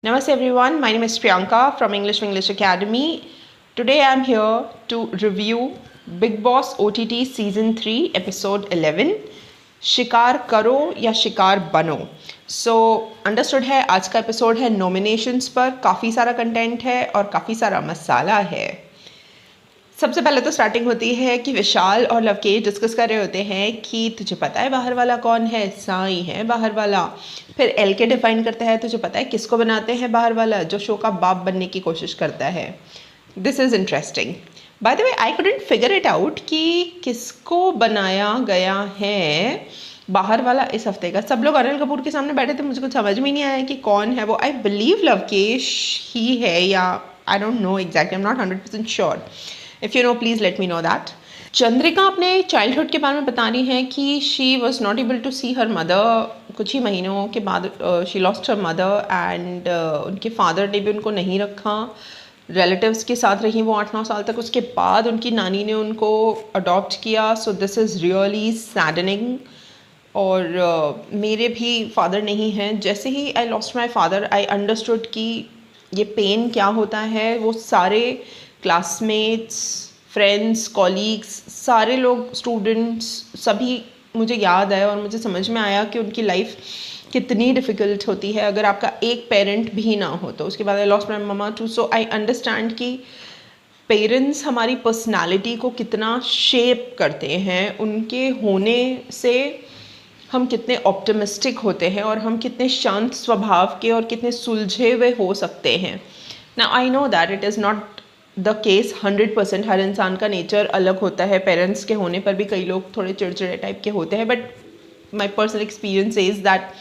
Namaste everyone, my name is Priyanka from English Academy. Today I am here to review Bigg Boss OTT Season 3 Episode 11 शिकार करो या शिकार बनो। Understood है, आज का एपिसोड है नॉमिनेशंस पर, काफ़ी सारा कंटेंट है और काफ़ी सारा मसाला है। सबसे पहले तो स्टार्टिंग होती है कि विशाल और लवकेश डिस्कस कर रहे होते हैं कि तुझे पता है बाहर वाला कौन है, साईं है बाहर वाला। फिर एल के डिफाइन करता है तुझे पता है किसको बनाते हैं बाहर वाला, जो शो का बाप बनने की कोशिश करता है। This is interesting. By the way I couldn't figure it out कि किसको बनाया गया है बाहर वाला इस हफ्ते का। सब लोग अनिल कपूर के सामने बैठे थे, मुझे कुछ समझ में नहीं आया कि कौन है वो। आई बिलीव लवकेश ही है, या I don't know exactly, I am not 100% sure. If you know please let me know that. Chandrika अपने चाइल्डहुड के बारे में बता रही हैं कि she was not able to see her mother. कुछ ही महीनों के बाद she lost her mother and उनके फादर ने भी उनको नहीं रखा, रिलेटिव्स के साथ रही वो 8-9 साल तक। उसके बाद उनकी नानी ने उनको अडॉप्ट किया। So this is really saddening. और मेरे भी फादर नहीं हैं। जैसे ही I lost my father I understood कि ये पेन क्या होता है। वो सारे क्लासमेट्स, फ्रेंड्स, कॉलीग्स, सारे लोग, स्टूडेंट्स, सभी मुझे याद आया और मुझे समझ में आया कि उनकी लाइफ कितनी डिफ़िकल्ट होती है अगर आपका एक पेरेंट भी ना हो तो। उसके बाद I lost my mama too. So I understand कि पेरेंट्स हमारी पर्सनालिटी को कितना शेप करते हैं। उनके होने से हम कितने ऑप्टिमिस्टिक होते हैं और हम कितने शांत स्वभाव के और कितने सुलझे हुए हो सकते हैं। Now I know that it is not the case 100%। हर इंसान का नेचर अलग होता है। पेरेंट्स के होने पर भी कई लोग थोड़े चिड़चिड़े टाइप के होते हैं, but my personal experience is that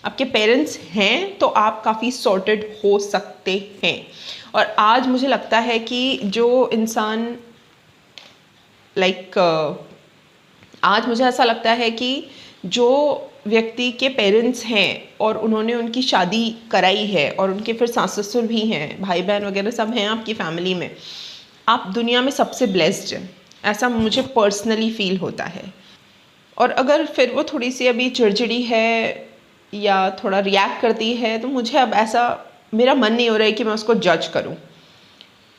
आपके पेरेंट्स हैं तो आप काफ़ी सॉर्टेड हो सकते हैं। और आज मुझे लगता है कि जो इंसान आज मुझे ऐसा लगता है कि जो व्यक्ति के पेरेंट्स हैं और उन्होंने उनकी शादी कराई है और उनके फिर सास ससुर भी हैं, भाई बहन वगैरह सब हैं आपकी फैमिली में, आप दुनिया में सबसे ब्लेस्ड हैं, ऐसा मुझे पर्सनली फील होता है। और अगर फिर वो थोड़ी सी अभी चिड़चिड़ी है या थोड़ा रिएक्ट करती है तो मुझे अब ऐसा, मेरा मन नहीं हो रहा है कि मैं उसको जज करूं।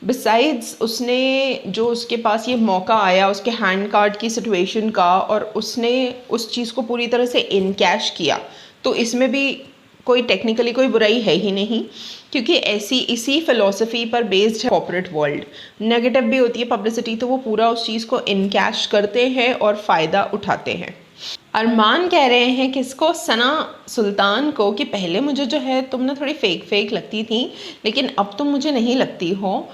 बिसाइड्स उसने जो उसके पास ये मौका आया उसके हैंड कार्ड की सिचुएशन का और उसने उस चीज़ को पूरी तरह से इनकैश किया, तो इसमें भी कोई टेक्निकली कोई बुराई है ही नहीं, क्योंकि इसी फिलॉसफी पर बेस्ड है कॉर्पोरेट वर्ल्ड। नेगेटिव भी होती है पब्लिसिटी, तो वो पूरा उस चीज़ को इनकैश करते हैं और फ़ायदा उठाते हैं। अरमान कह रहे हैं किसको, सना सुल्तान को, कि पहले मुझे जो है तुम ना थोड़ी फेक लगती थी लेकिन अब तुम मुझे नहीं लगती हो।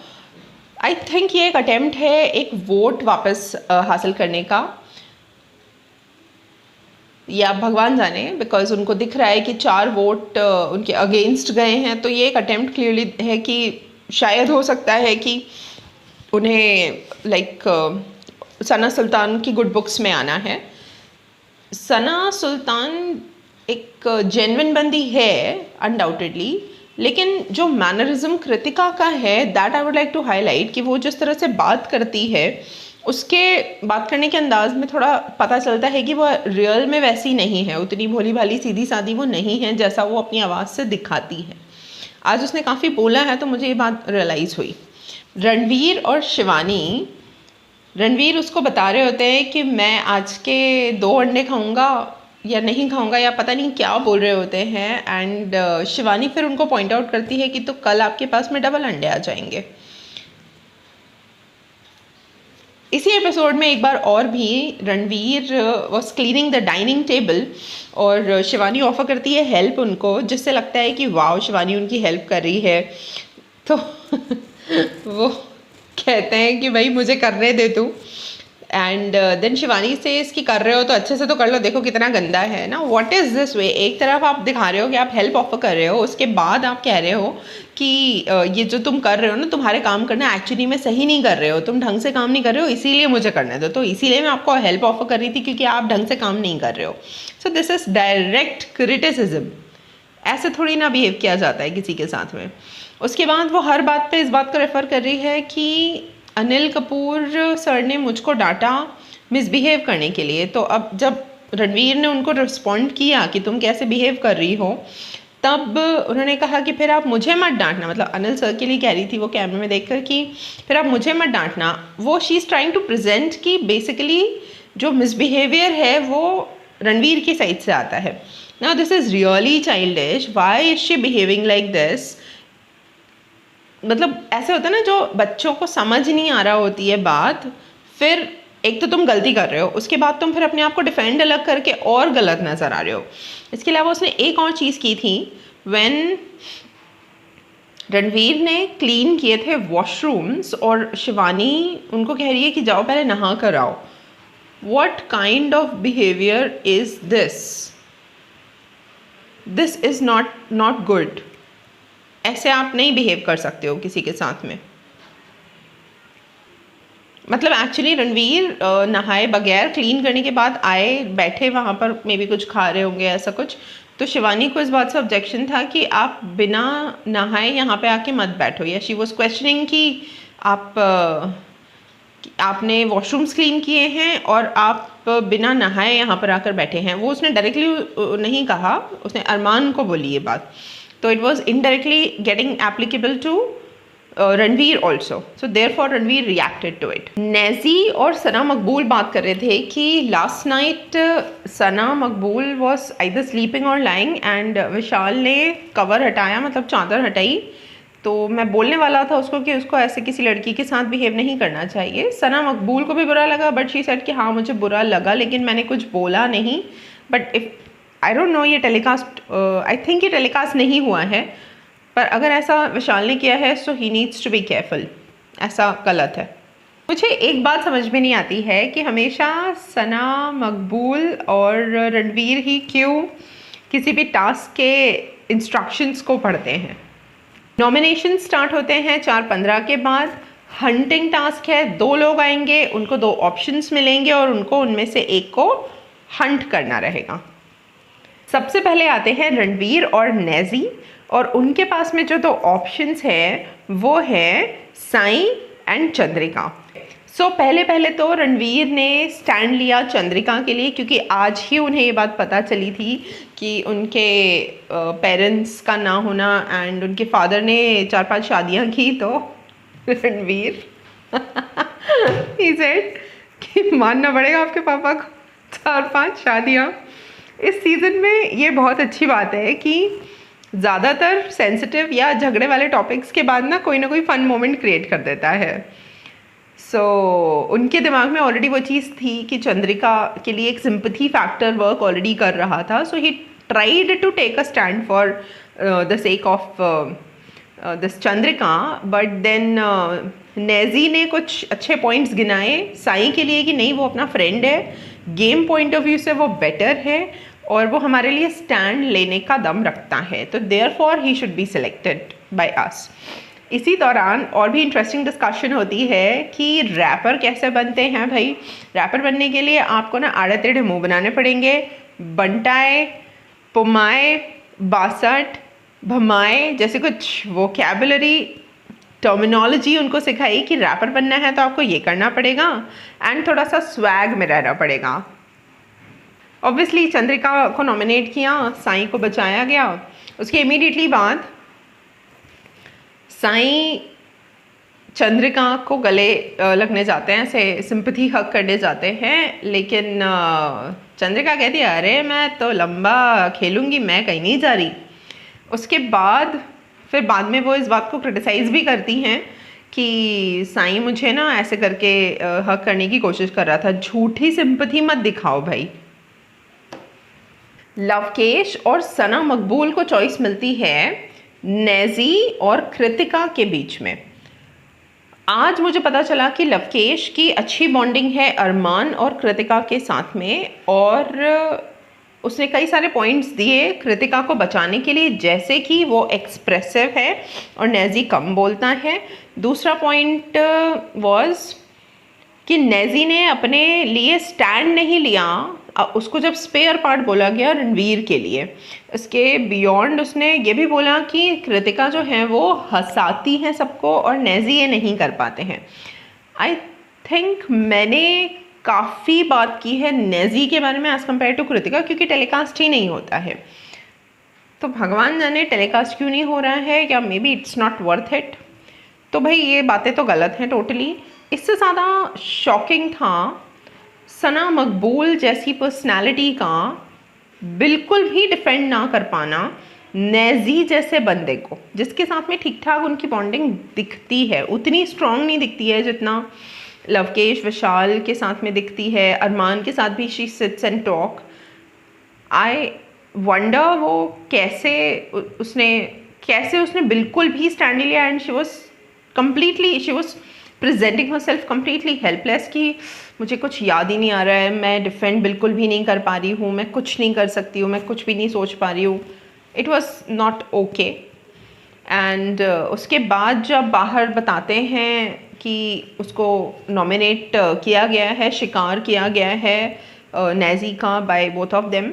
आई थिंक ये एक अटेम्प्ट है एक वोट वापस हासिल करने का, या भगवान जाने, बिकॉज उनको दिख रहा है कि 4 वोट उनके अगेंस्ट गए हैं। तो ये एक अटेम्प्ट क्लियरली है कि शायद हो सकता है कि उन्हें सना सुल्तान की गुड बुक्स में आना है। सना सुल्तान एक जेन्युइन बंदी है अनडाउटेडली, लेकिन जो मैनरिज्म कृतिका का है that I would like to highlight, कि वो जिस तरह से बात करती है उसके बात करने के अंदाज में थोड़ा पता चलता है कि वो रियल में वैसी नहीं है, उतनी भोली भाली सीधी सादी वो नहीं है जैसा वो अपनी आवाज़ से दिखाती है। आज उसने काफ़ी बोला है तो मुझे ये बात रियलाइज़ हुई। रणवीर और शिवानी, रणवीर उसको बता रहे होते हैं कि मैं आज के 2 अंडे खाऊंगा या नहीं खाऊंगा या पता नहीं क्या बोल रहे होते हैं, एंड शिवानी फिर उनको पॉइंट आउट करती है कि तो कल आपके पास में डबल अंडे आ जाएंगे। इसी एपिसोड में एक बार और भी Ranveer was cleaning the dining table और शिवानी ऑफर करती है हेल्प उनको, जिससे लगता है कि वाह शिवानी उनकी हेल्प कर रही है। तो वो कहते हैं कि भाई मुझे करने दे तू, एंड देन शिवानी से इसकी कर रहे हो तो अच्छे से तो कर लो, देखो कितना गंदा है ना। What is this way? एक तरफ आप दिखा रहे हो कि आप हेल्प ऑफर कर रहे हो, उसके बाद आप कह रहे हो कि ये जो तुम कर रहे हो ना, तुम्हारे काम करना एक्चुअली में सही नहीं कर रहे हो, तुम ढंग से काम नहीं कर रहे हो, इसीलिए मुझे करने दो। तो इसीलिए मैं आपको हेल्प ऑफर कर रही थी क्योंकि आप ढंग से काम नहीं कर रहे हो। सो दिस इज़ डायरेक्ट क्रिटिसिज्म। ऐसे थोड़ी ना बिहेव किया जाता है किसी के साथ में। उसके बाद वो हर बात पे इस बात को रेफ़र कर रही है कि अनिल कपूर सर ने मुझको डांटा मिसबिहेव करने के लिए। तो अब जब रणवीर ने उनको रिस्पॉन्ड किया कि तुम कैसे बिहेव कर रही हो, तब उन्होंने कहा कि फिर आप मुझे मत डांटना, मतलब अनिल सर के लिए कह रही थी वो कैमरे में देखकर कि फिर आप मुझे मत डांटना। वो she is trying to present कि बेसिकली जो मिसबिहेवियर है वो रणवीर की साइड से आता है। Now this is really childish, why is she behaving like this. मतलब ऐसे होता है ना, जो बच्चों को समझ नहीं आ रहा होती है बात, फिर एक तो तुम गलती कर रहे हो, उसके बाद तुम फिर अपने आप को डिफेंड अलग करके और गलत नज़र आ रहे हो। इसके अलावा उसने एक और चीज़ की थी, व्हेन रणवीर ने क्लीन किए थे वॉशरूम्स और शिवानी उनको कह रही है कि जाओ पहले नहा कर आओ। What kind of behavior is this? This is not good. ऐसे आप नहीं बिहेव कर सकते हो किसी के साथ में। मतलब एक्चुअली रणवीर नहाए बगैर क्लीन करने के बाद आए, बैठे वहाँ पर, मे बी कुछ खा रहे होंगे ऐसा कुछ, तो शिवानी को इस बात से ऑब्जेक्शन था कि आप बिना नहाए यहाँ पे आके मत बैठो, या शी वॉज क्वेश्चनिंग कि आपने वॉशरूम्स क्लीन किए हैं और आप बिना नहाए यहाँ पर आकर बैठे हैं। वो उसने डायरेक्टली नहीं कहा, उसने अरमान को बोली ये बात, तो it was indirectly getting applicable to Ranveer also, so therefore Ranveer reacted to it. Naezy और सना मकबूल बात कर रहे थे कि last night Sana Maqbool was either sleeping और लाइंग एंड विशाल ने कवर हटाया, मतलब चादर हटाई, तो मैं बोलने वाला था उसको कि उसको ऐसे किसी लड़की के साथ बिहेव नहीं करना चाहिए। सना मकबूल को भी बुरा लगा, बट शी सेड कि हाँ मुझे बुरा लगा लेकिन मैंने कुछ बोला नहीं। But if I don't no ये टेलीकास्ट, आई थिंक ये टेलीकास्ट नहीं हुआ है, पर अगर ऐसा विशाल ने किया है so he needs to be careful, ऐसा गलत है। मुझे एक बात समझ में नहीं आती है कि हमेशा सना मकबूल और रणवीर ही क्यों किसी भी टास्क के इंस्ट्रक्शंस को पढ़ते हैं। नॉमिनेशन स्टार्ट होते हैं 4:15 के बाद। हंटिंग टास्क है, 2 लोग आएंगे, उनको 2 ऑप्शंस मिलेंगे और उनको उनमें से एक को हंट करना रहेगा। सबसे पहले आते हैं रणवीर और नेजी, और उनके पास में जो 2 ऑप्शंस है वो है साई एंड चंद्रिका। सो पहले तो रणवीर ने स्टैंड लिया चंद्रिका के लिए, क्योंकि आज ही उन्हें ये बात पता चली थी कि उनके पेरेंट्स का ना होना एंड उनके फादर ने 4-5 शादियां की, तो रणवीर ही सेड कि मानना पड़ेगा आपके पापा को, 4-5 शादियां। इस सीज़न में ये बहुत अच्छी बात है कि ज़्यादातर सेंसिटिव या झगड़े वाले टॉपिक्स के बाद ना कोई फन मोमेंट क्रिएट कर देता है। सो उनके दिमाग में ऑलरेडी वो चीज़ थी कि चंद्रिका के लिए एक सिंपथी फैक्टर वर्क ऑलरेडी कर रहा था, so he tried to take a stand for the sake of this Chandrika. But then नेजी ने कुछ अच्छे पॉइंट्स गिनाए साई के लिए कि नहीं वो अपना फ्रेंड है, गेम पॉइंट ऑफ व्यू से वो बेटर है और वो हमारे लिए स्टैंड लेने का दम रखता है, तो therefore he should be selected by us. इसी दौरान और भी इंटरेस्टिंग डिस्कशन होती है कि रैपर कैसे बनते हैं। भाई रैपर बनने के लिए आपको ना आड़े टेढ़े मुँह बनाने पड़ेंगे। बंटाए, पुमाए, बासठ, भमाए जैसे कुछ वोकैबुलरी टर्मिनोलॉजी उनको सिखाई कि रैपर बनना है तो आपको ये करना पड़ेगा, एंड थोड़ा सा स्वैग में रहना पड़ेगा। ऑब्वियसली चंद्रिका को नॉमिनेट किया, साई को बचाया गया। उसके इमीडिएटली बाद साई चंद्रिका को गले लगने जाते हैं, ऐसे सिंपथी हक करने जाते हैं, लेकिन चंद्रिका कहती है अरे मैं तो लंबा खेलूँगी, मैं कहीं नहीं जा रही। उसके बाद फिर बाद में वो इस बात को क्रिटिसाइज़ भी करती हैं कि साई मुझे ना ऐसे करके हक करने की कोशिश कर रहा था। झूठी सिंपथी मत दिखाओ भाई। लवकेश और सना मकबूल को चॉइस मिलती है नेजी और कृतिका के बीच में। आज मुझे पता चला कि लवकेश की अच्छी बॉन्डिंग है अरमान और कृतिका के साथ में, और उसने कई सारे पॉइंट्स दिए कृतिका को बचाने के लिए, जैसे कि वो एक्सप्रेसिव है और नेजी कम बोलता है। दूसरा पॉइंट वाज कि नेजी ने अपने लिए स्टैंड नहीं लिया, उसको जब स्पेयर पार्ट बोला गया रणवीर के लिए। इसके बियॉन्ड उसने ये भी बोला कि कृतिका जो है वो हंसाती हैं सबको और नेजी ये नहीं कर पाते हैं। आई थिंक मैंने काफ़ी बात की है नेजी के बारे में एज़ कम्पेयर टू कृतिका, क्योंकि टेलीकास्ट ही नहीं होता है। तो भगवान जाने टेलीकास्ट क्यों नहीं हो रहा है, या may be it's not worth it. तो भाई ये बातें तो गलत हैं टोटली। इससे ज़्यादा शॉकिंग था सना मकबूल जैसी पर्सनालिटी का बिल्कुल भी डिफेंड ना कर पाना नेजी जैसे बंदे को, जिसके साथ में ठीक ठाक उनकी बॉन्डिंग दिखती है, उतनी स्ट्रॉन्ग नहीं दिखती है जितना लवकेश विशाल के साथ में दिखती है। अरमान के साथ भी she sits and talk. I wonder वो कैसे उसने बिल्कुल भी स्टैंड लिया, and she was presenting her self completely helpless कि मुझे कुछ याद ही नहीं आ रहा है, मैं डिफेंड बिल्कुल भी नहीं कर पा रही हूँ, मैं कुछ नहीं कर सकती हूँ, मैं कुछ भी नहीं सोच पा रही हूँ। It was not okay. And उसके बाद जब बाहर बताते हैं कि उसको नॉमिनेट किया गया है, शिकार किया गया है नेजी का बाय बोथ ऑफ देम,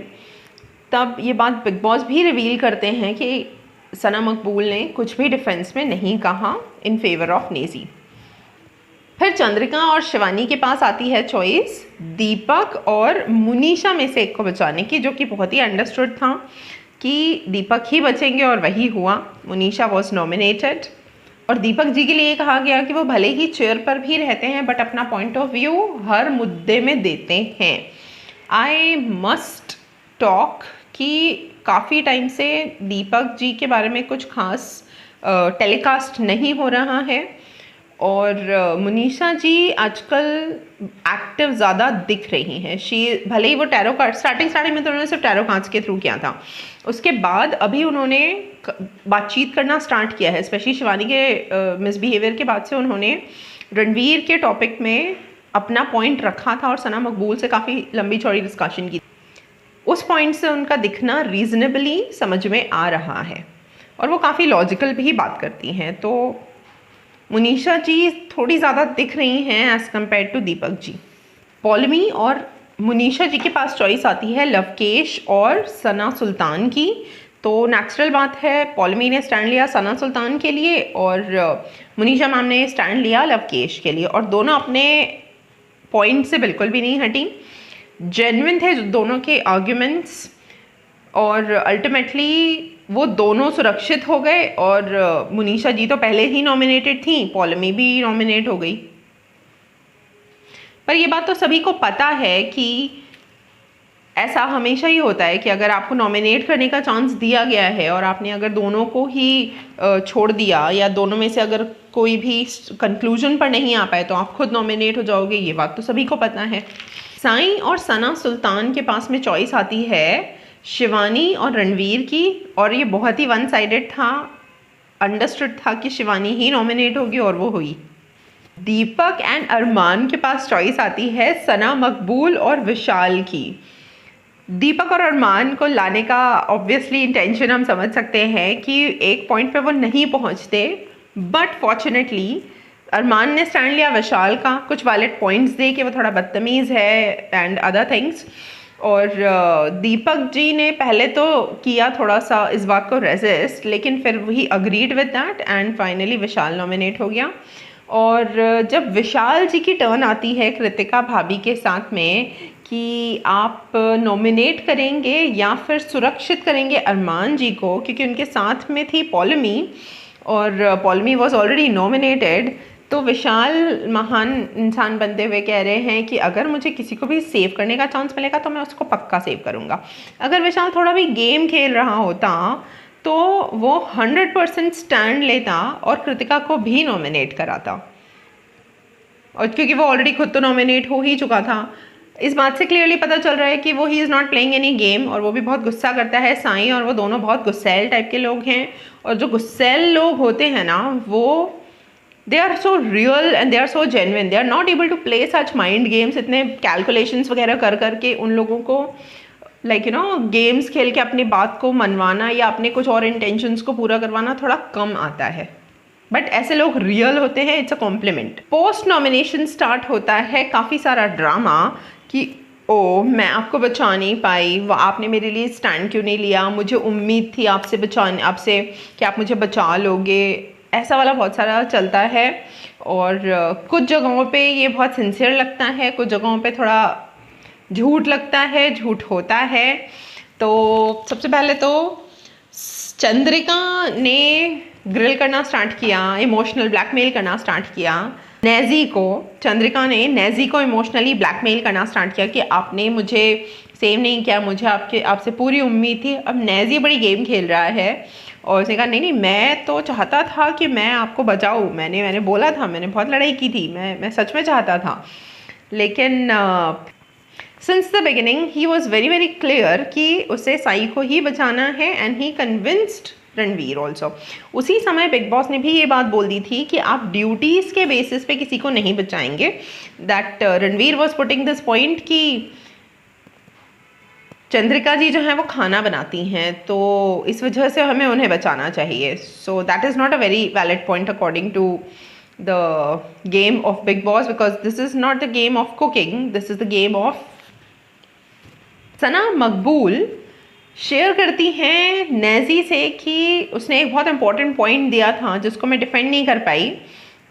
तब ये बात बिग बॉस भी रिवील करते हैं कि सना मकबूल ने कुछ भी डिफेंस में नहीं कहा इन फेवर ऑफ नेजी। फिर चंद्रिका और शिवानी के पास आती है चॉइस दीपक और मुनीषा में से एक को बचाने की, जो कि बहुत ही अंडरस्टूड था कि दीपक ही बचेंगे, और वही हुआ। मुनीषा वॉज नॉमिनेटेड और दीपक जी के लिए कहा गया कि वो भले ही चेयर पर भी रहते हैं बट अपना पॉइंट ऑफ व्यू हर मुद्दे में देते हैं। आई मस्ट टॉक कि काफ़ी टाइम से दीपक जी के बारे में कुछ खास टेलीकास्ट नहीं हो रहा है, और मुनीषा जी आजकल एक्टिव ज़्यादा दिख रही हैं। भले ही वो टैरो कार्ड स्टार्टिंग में तो उन्होंने सिर्फ टैरो कार्ड्स के थ्रू किया था, उसके बाद अभी उन्होंने बातचीत करना स्टार्ट किया है, स्पेशली शिवानी के मिसबिहेवियर के बाद से उन्होंने रणवीर के टॉपिक में अपना पॉइंट रखा था और सना मकबूल से काफ़ी लंबी चौड़ी डिस्कशन की। उस पॉइंट से उनका दिखना रीजनेबली समझ में आ रहा है और वो काफ़ी लॉजिकल भी बात करती हैं। तो मुनीषा जी थोड़ी ज़्यादा दिख रही हैं as compare to Deepak ji. Paulami और मुनीषा जी के पास चॉइस आती है लवकेश और सना सुल्तान की। तो नेचुरल बात है, पॉलमी ने स्टैंड लिया सना सुल्तान के लिए और मुनीषा मैम ने स्टैंड लिया लवकेश के लिए, और दोनों अपने पॉइंट से बिल्कुल भी नहीं हटी। जेन्युइन थे दोनों के आर्ग्यूमेंट्स, और अल्टीमेटली वो दोनों सुरक्षित हो गए। और मुनीषा जी तो पहले ही नॉमिनेटेड थी, पॉलमी भी नॉमिनेट हो गई। पर ये बात तो सभी को पता है कि ऐसा हमेशा ही होता है कि अगर आपको नॉमिनेट करने का चांस दिया गया है और आपने अगर दोनों को ही छोड़ दिया, या दोनों में से अगर कोई भी कंक्लूजन पर नहीं आ पाए, तो आप खुद नॉमिनेट हो जाओगे। ये बात तो सभी को पता है। साई और सना सुल्तान के पास में चॉइस आती है शिवानी और रणवीर की, और ये बहुत ही वन साइडेड था, अंडरस्टूड था कि शिवानी ही नॉमिनेट होगी और वो हुई। दीपक एंड अरमान के पास चॉइस आती है सना मकबूल और विशाल की। दीपक और अरमान को लाने का ऑब्वियसली इंटेंशन हम समझ सकते हैं कि एक पॉइंट पे वो नहीं पहुंचते, बट फॉर्चुनेटली अरमान ने स्टैंड लिया विशाल का, कुछ वैलिड पॉइंट्स दे कि वो थोड़ा बदतमीज़ है एंड अदर थिंग्स। और दीपक जी ने पहले तो किया थोड़ा सा इस बात को रेजिस्ट, लेकिन फिर वही agreed with that and finally Vishal nominate हो गया। और जब विशाल जी की टर्न आती है कृतिका भाभी के साथ में कि आप नॉमिनेट करेंगे या फिर सुरक्षित करेंगे अरमान जी को, क्योंकि उनके साथ में थी पॉलमी और पॉलमी वॉज ऑलरेडी नॉमिनेटेड, तो विशाल महान इंसान बनते हुए कह रहे हैं कि अगर मुझे किसी को भी सेव करने का चांस मिलेगा तो मैं उसको पक्का सेव करूँगा। अगर विशाल थोड़ा भी गेम खेल रहा होता तो वो 100% स्टैंड लेता और कृतिका को भी नॉमिनेट कराता, और क्योंकि वो ऑलरेडी खुद तो नॉमिनेट हो ही चुका था। इस बात से क्लियरली पता चल रहा है कि वो he is not playing any game, और वो भी बहुत गुस्सा करता है। साई और वो दोनों बहुत गुस्सैल टाइप के लोग हैं, और जो गुस्सैल लोग होते हैं ना, वो they are so real and they are so genuine, they are not able to play such mind games. इतने कैलकुलेशंस वगैरह कर करके उन लोगों को लाइक यू नो गेम्स खेल के अपनी बात को मनवाना या अपने कुछ और इंटेंशंस को पूरा करवाना थोड़ा कम आता है, बट ऐसे लोग रियल होते हैं। It's a compliment. Post nomination start होता है काफ़ी सारा ड्रामा कि ओ मैं आपको बचा नहीं पाई, आपने मेरे लिए स्टैंड क्यों नहीं लिया, मुझे उम्मीद थी आपसे कि आप मुझे बचा लोगे, ऐसा वाला बहुत सारा चलता है। और कुछ जगहों पे ये बहुत सिंसियर लगता है, कुछ जगहों पे थोड़ा झूठ लगता है, झूठ होता है। तो सबसे पहले तो चंद्रिका ने ग्रिल करना स्टार्ट किया, इमोशनल ब्लैकमेल करना स्टार्ट किया नेजी को। चंद्रिका ने नेजी को इमोशनली ब्लैकमेल करना स्टार्ट किया कि आपने मुझे सेव नहीं किया, मुझे आपसे पूरी उम्मीद थी। अब नेजी बड़ी गेम खेल रहा है और उसने कहा नहीं मैं तो चाहता था कि मैं आपको बचाऊँ, मैंने बोला था, मैंने बहुत लड़ाई की थी, मैं सच में चाहता था। लेकिन since the beginning he was very very clear कि उसे साई को ही बचाना है and he convinced Ranveer also. उसी समय बिग बॉस ने भी ये बात बोल दी थी कि आप ड्यूटीज़ के बेसिस पे किसी को नहीं बचाएंगे। That Ranveer was putting this point कि चंद्रिका जी जो हैं वो खाना बनाती हैं, तो इस वजह से हमें उन्हें बचाना चाहिए। So that is not a very valid point according to the game of Bigg Boss, because this is not the game of cooking, this is the game of. Sana Maqbool share करती हैं नेजी से कि उसने एक बहुत इंपॉर्टेंट पॉइंट दिया था जिसको मैं डिफेंड नहीं कर पाई,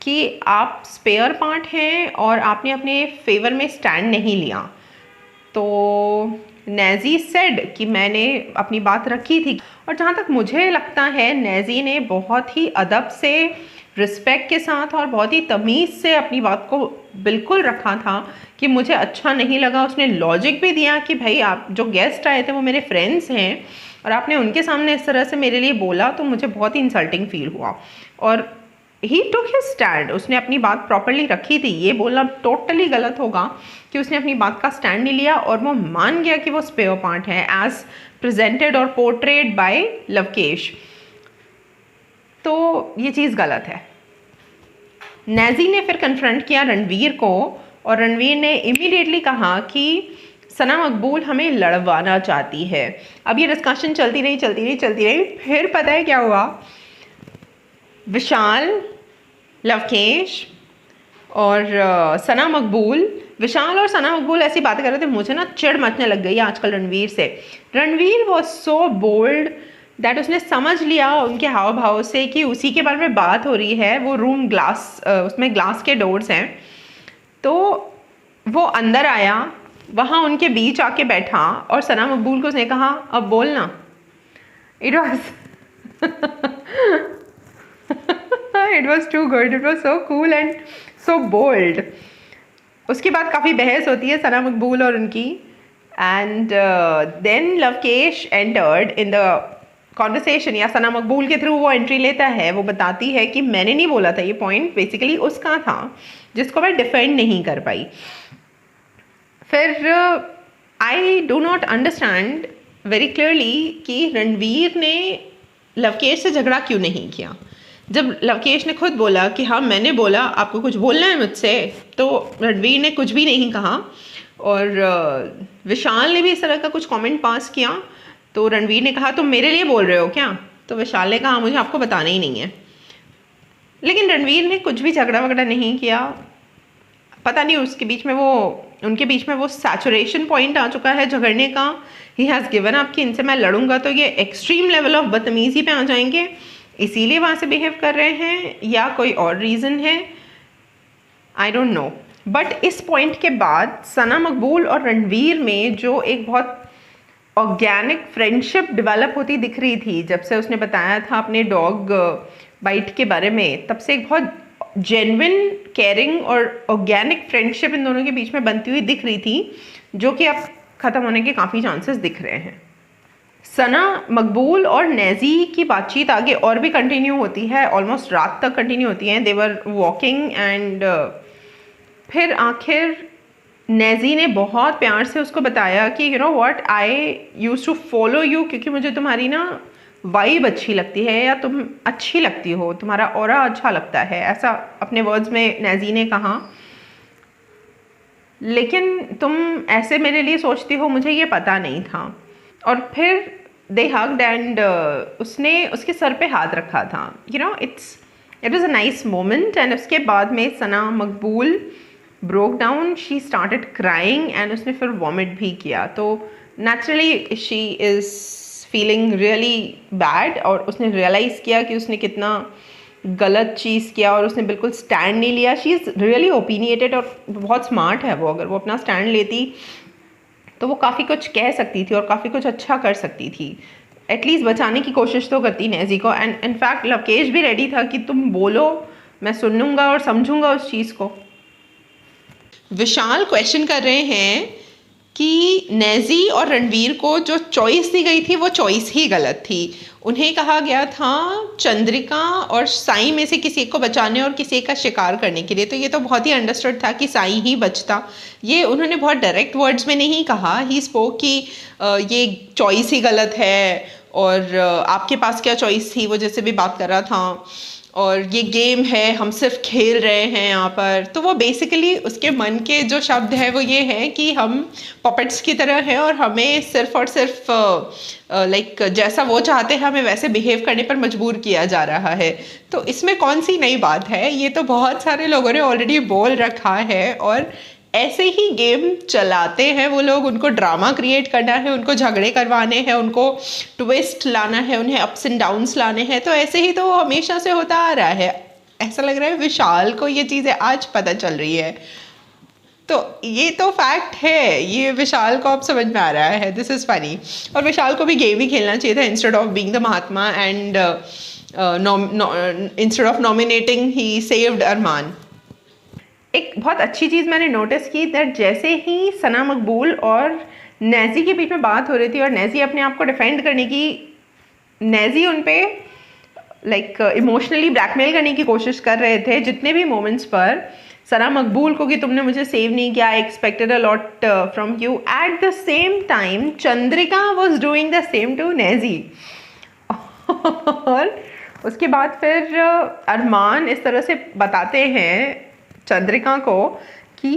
कि आप स्पेयर पार्ट हैं और आपने अपने फेवर में स्टैंड नहीं लिया। तो नेजी सेड कि मैंने अपनी बात रखी थी, और जहाँ तक मुझे लगता है नेजी ने बहुत ही अदब से, रिस्पेक्ट के साथ और बहुत ही तमीज़ से अपनी बात को बिल्कुल रखा था कि मुझे अच्छा नहीं लगा। उसने लॉजिक भी दिया कि भाई आप जो गेस्ट आए थे वो मेरे फ्रेंड्स हैं और आपने उनके सामने इस तरह से मेरे लिए बोला तो मुझे बहुत ही इंसल्टिंग फील हुआ। और ही टुक हिज स्टैंड, उसने अपनी बात प्रॉपरली रखी थी। ये बोलना टोटली गलत होगा कि उसने अपनी बात का स्टैंड नहीं लिया और वो मान गया कि वो स्पेयर पार्ट है एज प्रेजेंटेड और पोर्ट्रेड बाय लवकेश। तो ये चीज़ गलत है। नेजी ने फिर कन्फ्रंट किया रणवीर को और रणवीर ने इमीडिएटली कहा कि सना मकबूल हमें लड़वाना चाहती है। अब ये डिस्कशन चलती रही। फिर पता है क्या हुआ, विशाल, लवकेश और सना मकबूल, विशाल और सना मकबूल ऐसी बातें कर रहे थे, मुझे ना चिढ़ मचने लग गई आजकल रणवीर से। Ranveer was so bold that उसने समझ लिया उनके हाव भाव से कि उसी के बारे में बात हो रही है। वो रूम ग्लास, उसमें ग्लास के डोर्स हैं, तो वो अंदर आया, वहाँ उनके बीच आके बैठा और सना मकबूल को उसने कहा अब बोलना। It was it was too good, it was so cool and so bold. उसके बाद काफ़ी बहस होती है सना मकबूल और उनकी, and then Lovekesh entered in the conversation, या सना मकबूल के थ्रू वो एंट्री लेता है। वो बताती है कि मैंने नहीं बोला था, ये पॉइंट बेसिकली उसका था जिसको मैं डिफेंड नहीं कर पाई। फिर I do not understand very clearly कि रणवीर ने लवकेश से झगड़ा क्यों नहीं किया। जब लवकेश ने खुद बोला कि हाँ मैंने बोला आपको कुछ बोलना है मुझसे, तो रणवीर ने कुछ भी नहीं कहा। और विशाल ने भी इस तरह का कुछ कमेंट पास किया, तो रणवीर ने कहा तुम मेरे लिए बोल रहे हो क्या, तो विशाल ने कहा मुझे आपको बताना ही नहीं है। लेकिन रणवीर ने कुछ भी झगड़ा वगड़ा नहीं किया। पता नहीं उनके बीच में वो सैचुरेशन पॉइंट आ चुका है झगड़ने का। ही हैज़ गिवन अप कि इनसे मैं लड़ूंगा तो ये एक्सट्रीम लेवल ऑफ बदतमीज़ी पे आ जाएंगे, इसीलिए वहाँ से बिहेव कर रहे हैं, या कोई और रीज़न है, आई डोंट नो। बट इस पॉइंट के बाद सना मकबूल और रणवीर में जो एक बहुत ऑर्गेनिक फ्रेंडशिप डेवलप होती दिख रही थी, जब से उसने बताया था अपने डॉग बाइट के बारे में, तब से एक बहुत जेन्युइन, केयरिंग और ऑर्गेनिक फ्रेंडशिप इन दोनों के बीच में बनती हुई दिख रही थी, जो कि अब ख़त्म होने के काफ़ी चांसेस दिख रहे हैं। सना मकबूल और नेजी की बातचीत आगे और भी कंटिन्यू होती है, ऑलमोस्ट रात तक कंटिन्यू होती है। दे वर वॉकिंग एंड फिर आखिर नेजी ने बहुत प्यार से उसको बताया कि you know what, I used to follow you क्योंकि मुझे तुम्हारी ना वाइब अच्छी लगती है, या तुम अच्छी लगती हो, तुम्हारा ऑरा अच्छा लगता है, ऐसा अपने वर्ड्स में नेजी ने कहा। लेकिन तुम ऐसे मेरे लिए सोचती हो, मुझे ये पता नहीं था। और फिर दे हग्ड एंड उसने उसके सर पे हाथ रखा था। You know it was a nice moment. And उसके बाद में सना मकबूल broke down, she started crying and उसने फिर वॉमिट भी किया। तो naturally she is feeling really bad, और उसने रियलाइज़ किया कि उसने कितना गलत चीज़ किया और उसने बिल्कुल स्टैंड नहीं लिया। शी इज़ रियली ओपिनिएटेड और बहुत स्मार्ट है वो। अगर वो अपना स्टैंड लेती तो वो काफ़ी कुछ कह सकती थी और काफ़ी कुछ अच्छा कर सकती थी। एटलीस्ट बचाने की कोशिश तो करती नेजी को। एंड इनफैक्ट लवकेश भी रेडी था कि तुम बोलो, मैं सुन लूँगा और समझूंगा उस चीज़ को। विशाल क्वेश्चन कर रहे हैं कि नेजी और रणवीर को जो चॉइस दी गई थी वो चॉइस ही गलत थी। उन्हें कहा गया था चंद्रिका और साई में से किसी एक को बचाने और किसी एक का शिकार करने के लिए, तो ये तो बहुत ही अंडरस्टूड था कि साई ही बचता। ये उन्होंने बहुत डायरेक्ट वर्ड्स में नहीं कहा, ही स्पोक कि ये चॉइस ही गलत है और आपके पास क्या चॉइस थी, वो जैसे भी बात कर रहा था, और ये गेम है, हम सिर्फ खेल रहे हैं यहाँ पर। तो वो बेसिकली उसके मन के जो शब्द है वो ये है कि हम पपेट्स की तरह हैं और हमें सिर्फ और सिर्फ लाइक जैसा वो चाहते हैं हमें वैसे बिहेव करने पर मजबूर किया जा रहा है। तो इसमें कौन सी नई बात है, ये तो बहुत सारे लोगों ने ऑलरेडी बोल रखा है। और ऐसे ही गेम चलाते हैं वो लोग, उनको ड्रामा क्रिएट करना है, उनको झगड़े करवाने हैं, उनको ट्विस्ट लाना है, उन्हें अप्स एंड डाउन्स लाने हैं। तो ऐसे ही तो हमेशा से होता आ रहा है। ऐसा लग रहा है विशाल को ये चीज़ें आज पता चल रही है, तो ये तो फैक्ट है, ये विशाल को अब समझ में आ रहा है। This is funny. और विशाल को भी गेम ही खेलना चाहिए था instead of being the Mahatma and instead of nominating he saved Armaan. एक बहुत अच्छी चीज़ मैंने नोटिस की दैट जैसे ही सना मकबूल और नेजी के बीच में बात हो रही थी और नेजी अपने आप को डिफेंड करने की, नेजी उन पे लाइक इमोशनली ब्लैकमेल करने की कोशिश कर रहे थे जितने भी मोमेंट्स पर सना मकबूल को कि तुमने मुझे सेव नहीं किया, I expected a lot from you. At the same time Chandrika was doing the same to Naezy. और उसके बाद फिर अरमान इस तरह से बताते हैं चंद्रिका को कि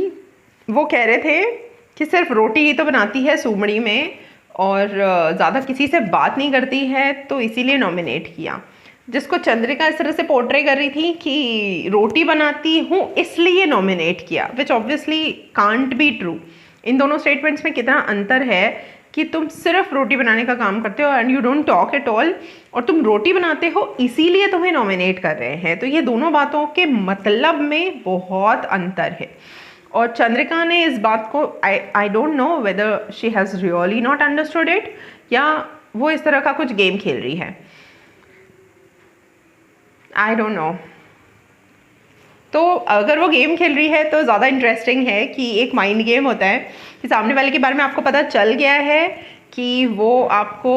वो कह रहे थे कि सिर्फ रोटी ही तो बनाती है सूमड़ी में और ज़्यादा किसी से बात नहीं करती है, तो इसीलिए नॉमिनेट किया। जिसको चंद्रिका इस तरह से पोर्ट्रे कर रही थी कि रोटी बनाती हूँ इसलिए नॉमिनेट किया, which obviously can't be true. इन दोनों स्टेटमेंट्स में कितना अंतर है कि तुम सिर्फ रोटी बनाने का काम करते हो and you don't talk at all, और तुम रोटी बनाते हो इसीलिए तुम्हें नॉमिनेट कर रहे हैं। तो ये दोनों बातों के मतलब में बहुत अंतर है। और चंद्रिका ने इस बात को आई don't know whether she has really not understood it या वो इस तरह का कुछ गेम खेल रही है, आई डोंट नो। तो अगर वो गेम खेल रही है तो ज़्यादा इंटरेस्टिंग है कि एक माइंड गेम होता है कि सामने वाले के बारे में आपको पता चल गया है कि वो आपको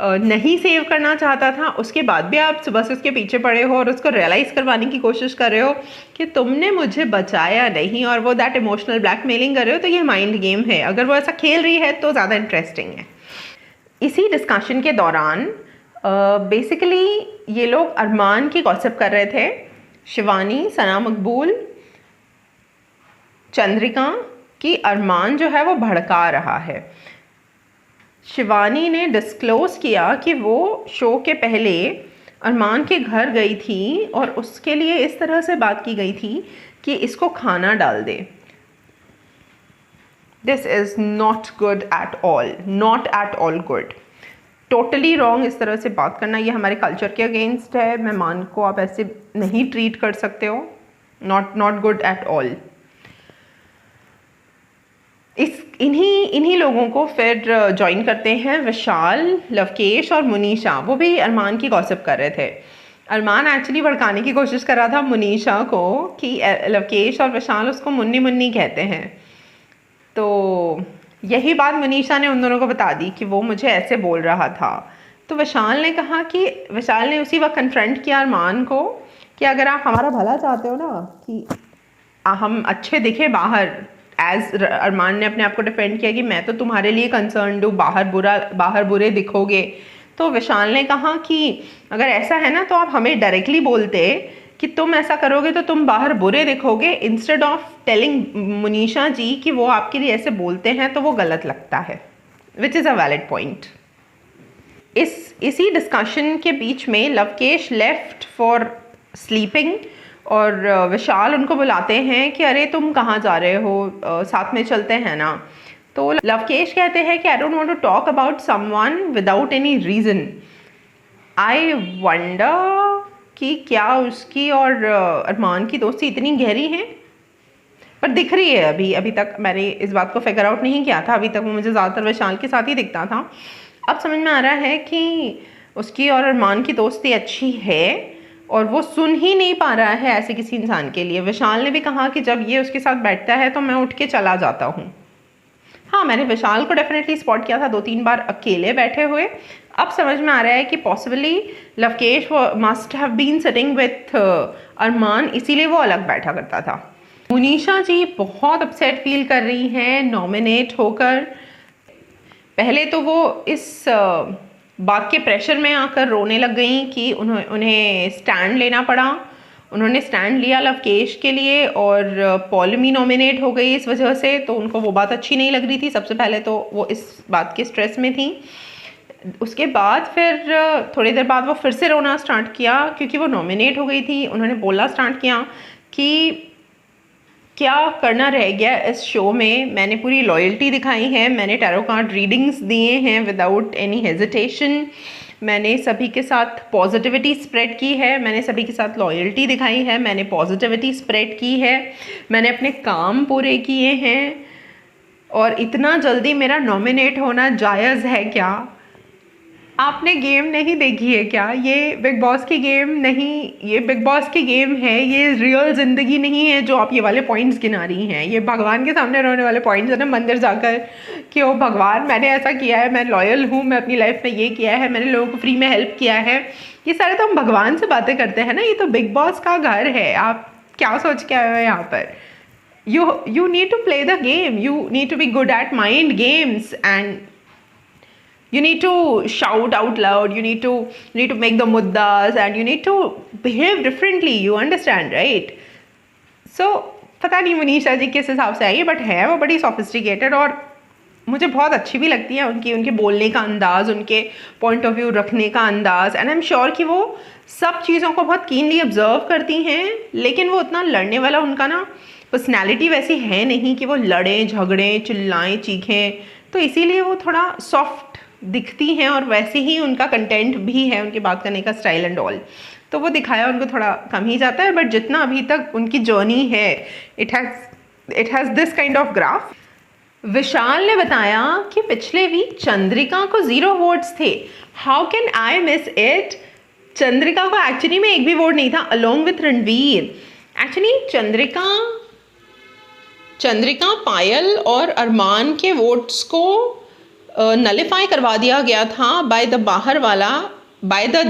नहीं सेव करना चाहता था, उसके बाद भी आप सुबह से उसके पीछे पड़े हो और उसको रियलाइज़ करवाने की कोशिश कर रहे हो कि तुमने मुझे बचाया नहीं, और वो दैट इमोशनल ब्लैकमेलिंग कर रहे हो। तो ये माइंड गेम है। अगर वो ऐसा खेल रही है तो ज़्यादा इंटरेस्टिंग है। इसी डिस्कशन के दौरान बेसिकली ये लोग अरमान की गॉसिप कर रहे थे। शिवानी, सना मकबूल, चंद्रिका की अरमान जो है वो भड़का रहा है। शिवानी ने डिस्क्लोज किया कि वो शो के पहले अरमान के घर गई थी और उसके लिए इस तरह से बात की गई थी कि इसको खाना डाल दे। This is not good at all, not at all good, totally wrong. इस तरह से बात करना ये हमारे कल्चर के अगेंस्ट है। मेहमान को आप ऐसे नहीं ट्रीट कर सकते हो, नॉट गुड एट ऑल। इन्हीं लोगों को फिर ज्वाइन करते हैं विशाल, लवकेश और मुनीषा। वो भी अरमान की गॉसिप कर रहे थे। अरमान एक्चुअली भड़काने की कोशिश कर रहा था मुनीषा को कि लवकेश और विशाल उसको मुन्नी मुन्नी कहते हैं। तो यही बात मुनीषा ने उन दोनों को बता दी कि वो मुझे ऐसे बोल रहा था। तो विशाल ने कहा कि विशाल ने उसी वक्त कन्फ्रंट किया अरमान को कि अगर आप हमारा भला चाहते हो ना, कि हम अच्छे दिखे बाहर, एज अरमान ने अपने आप को डिफेंड किया कि मैं तो तुम्हारे लिए कंसर्न हूँ, बाहर बुरे दिखोगे। तो विशाल ने कहा कि अगर ऐसा है ना तो आप हमें डायरेक्टली बोलते कि तुम ऐसा करोगे तो तुम बाहर बुरे दिखोगे, इंस्टेड ऑफ टेलिंग मुनीषा जी कि वो आपके लिए ऐसे बोलते हैं तो वो गलत लगता है, which is a valid point. इसी डिस्कशन के बीच में लवकेश लेफ्ट फॉर स्लीपिंग और विशाल उनको बुलाते हैं कि अरे तुम कहाँ जा रहे हो, साथ में चलते हैं ना। तो लवकेश कहते हैं कि I don't want to talk about someone without any reason. I wonder कि क्या उसकी और अरमान की दोस्ती इतनी गहरी है, पर दिख रही है। अभी तक मैंने इस बात को फिगर आउट नहीं किया था। अभी तक वो मुझे ज़्यादातर विशाल के साथ ही दिखता था। अब समझ में आ रहा है कि उसकी और अरमान की दोस्ती अच्छी है और वो सुन ही नहीं पा रहा है ऐसे किसी इंसान के लिए। विशाल ने भी कहा कि जब ये उसके साथ बैठता है तो मैं उठ के चला जाता हूँ। हाँ, मैंने विशाल को डेफिनेटली स्पॉट किया था 2-3 बार अकेले बैठे हुए। अब समझ में आ रहा है कि possibly Lovekesh must have been sitting with Armaan, इसीलिए वो अलग बैठा करता था। मुनीशा जी बहुत अपसेट फील कर रही हैं नॉमिनेट होकर। पहले तो वो इस बात के प्रेशर में आकर रोने लग गई कि उन्हें स्टैंड लेना पड़ा। उन्होंने स्टैंड लिया लवकेश के लिए और पॉलमी नॉमिनेट हो गई इस वजह से, तो उनको वो बात अच्छी नहीं लग रही थी। सबसे पहले तो वो इस बात के स्ट्रेस में थी। उसके बाद फिर थोड़ी देर बाद वो फिर से रोना स्टार्ट किया क्योंकि वो नॉमिनेट हो गई थी। उन्होंने बोलना स्टार्ट किया कि क्या करना रह गया इस शो में, मैंने पूरी लॉयल्टी दिखाई है, मैंने टैरो कार्ड रीडिंग्स दिए हैं विदाउट एनी हेजिटेशन, मैंने सभी के साथ पॉजिटिविटी स्प्रेड की है, मैंने सभी के साथ लॉयल्टी दिखाई है, मैंने पॉजिटिविटी स्प्रेड की है, मैंने अपने काम पूरे किए हैं, और इतना जल्दी मेरा नॉमिनेट होना जायज़ है क्या? आपने गेम नहीं देखी है क्या? ये बिग बॉस की गेम नहीं, ये बिग बॉस की गेम है, ये रियल ज़िंदगी नहीं है जो आप ये वाले पॉइंट्स गिना रही हैं। ये भगवान के सामने रोने वाले पॉइंट्स है ना, मंदिर जाकर कि ओ भगवान मैंने ऐसा किया है, मैं लॉयल हूँ, मैं अपनी लाइफ में ये किया है, मैंने लोगों को फ्री में हेल्प किया है। ये सारे तो हम भगवान से बातें करते हैं ना, ये तो बिग बॉस का घर है। आप क्या सोच के आए हो यहाँ पर? You need to play the game, you need to be good at mind games, and you need to shout out loud, you need to make the muddas, and you need to behave differently, you understand, right? So पता नहीं मुनीशा जी किस हिसाब से आई है, but है वो बड़ी sophisticated और मुझे बहुत अच्छी भी लगती है उनके बोलने का अंदाज़, उनके पॉइंट ऑफ व्यू रखने का अंदाज़। एंड आई एम श्योर कि वो सब चीज़ों को बहुत कीनली ऑब्जर्व करती हैं, लेकिन वो उतना लड़ने वाला उनका ना पर्सनैलिटी वैसी है नहीं कि वो लड़ें झगड़ें चिल्लाएं चीखें, तो इसीलिए वो थोड़ा सॉफ्ट दिखती हैं और वैसे ही उनका कंटेंट भी है, उनके बात करने का स्टाइल एंड ऑल, तो वो दिखाया उनको थोड़ा कम ही जाता है। बट जितना अभी तक उनकी जर्नी है, it has this kind of graph. Vishal ने बताया कि पिछले वीक चंद्रिका को 0 वोट्स थे। How can I miss it? Chandrika को एक्चुअली में एक भी वोट नहीं था, along with Ranveer. Actually Chandrika Payal और अरमान के वोट्स को नलिफाई करवा दिया गया था बाय द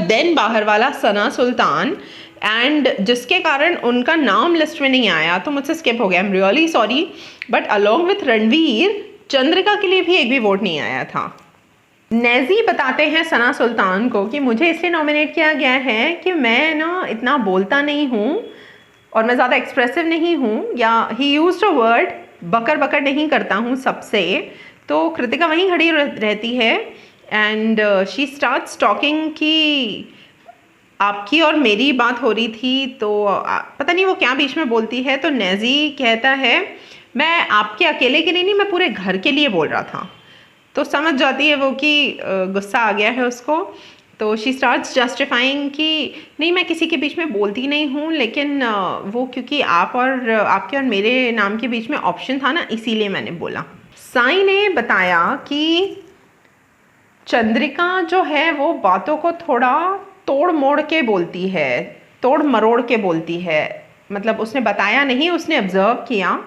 देन बाहर वाला सना सुल्तान, एंड जिसके कारण उनका नाम लिस्ट में नहीं आया, तो मुझसे स्किप हो गया, I am really sorry. But along with Ranveer Chandrika के लिए भी एक भी वोट नहीं आया था। नेजी बताते हैं सना सुल्तान को कि मुझे इसलिए नॉमिनेट किया गया है कि मैं ना इतना बोलता नहीं हूँ और मैं ज़्यादा एक्सप्रेसिव नहीं हूँ, या ही यूज्ड अ वर्ड बकर बकर नहीं करता हूँ सबसे। तो कृतिका वहीं खड़ी रहती है एंड शी स्टार्ट्स टॉकिंग कि आपकी और मेरी बात हो रही थी, तो पता नहीं वो क्या बीच में बोलती है, तो नेजी कहता है मैं आपके अकेले के लिए नहीं, मैं पूरे घर के लिए बोल रहा था। तो समझ जाती है वो कि गुस्सा आ गया है उसको, तो शी स्टार्ट्स जस्टिफाइंग कि नहीं मैं किसी के बीच में बोलती नहीं हूँ, लेकिन वो क्योंकि आपके और मेरे नाम के बीच में ऑप्शन था ना, इसीलिए मैंने बोला। साई ने बताया कि चंद्रिका जो है वो बातों को थोड़ा तोड़ मोड़ के बोलती है, तोड़ मरोड़ के बोलती है। मतलब उसने बताया नहीं, उसने ऑब्जर्व किया।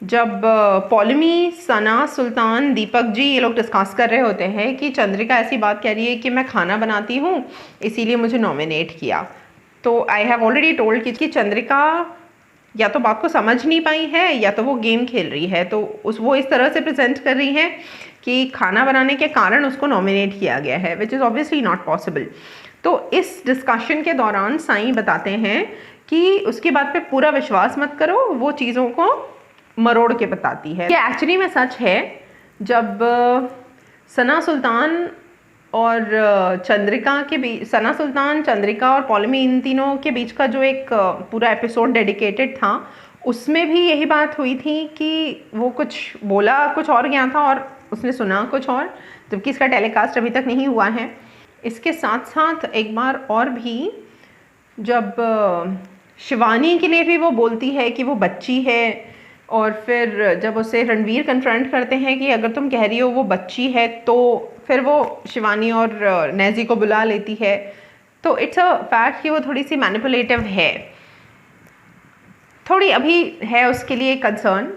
जब पॉलमी, सना, सुल्तान, दीपक जी ये लोग डिस्कस कर रहे होते हैं कि चंद्रिका ऐसी बात कह रही है कि मैं खाना बनाती हूँ इसीलिए मुझे नॉमिनेट किया, तो आई हैव ऑलरेडी टोल्ड कि चंद्रिका या तो बात को समझ नहीं पाई है या तो वो गेम खेल रही है, तो वो इस तरह से प्रेजेंट कर रही है कि खाना बनाने के कारण उसको नॉमिनेट किया गया है, which is obviously not possible. तो इस डिस्कशन के दौरान साईं बताते हैं कि उसकी बात पे पूरा विश्वास मत करो, वो चीज़ों को मरोड़ के बताती है। ये एक्चुअली में सच है। जब सना सुल्तान और चंद्रिका के बीच, सना सुल्तान, चंद्रिका और पॉलमी, इन तीनों के बीच का जो एक पूरा एपिसोड डेडिकेटेड था, उसमें भी यही बात हुई थी कि वो कुछ बोला कुछ और गया था और उसने सुना कुछ और, जबकि इसका टेलीकास्ट अभी तक नहीं हुआ है। इसके साथ साथ एक बार और भी जब शिवानी के लिए भी वो बोलती है कि वो बच्ची है, और फिर जब उसे रणवीर कन्फ्रंट करते हैं कि अगर तुम कह रही हो वो बच्ची है, तो फिर वो शिवानी और नेजी को बुला लेती है। तो इट्स अ फैक्ट कि वो थोड़ी सी मैनिपुलेटिव है, थोड़ी अभी है उसके लिए कंसर्न।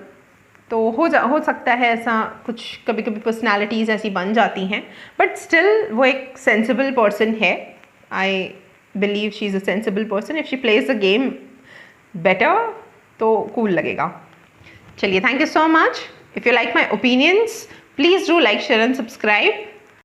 तो हो सकता है ऐसा कुछ, कभी कभी पर्सनालिटीज़ ऐसी बन जाती हैं, बट स्टिल वो एक सेंसिबल पर्सन है। I believe she is a sensible person. If she plays the game better तो कूल लगेगा। चलिए, thank you so much. If you like my opinions, please do like, share and subscribe.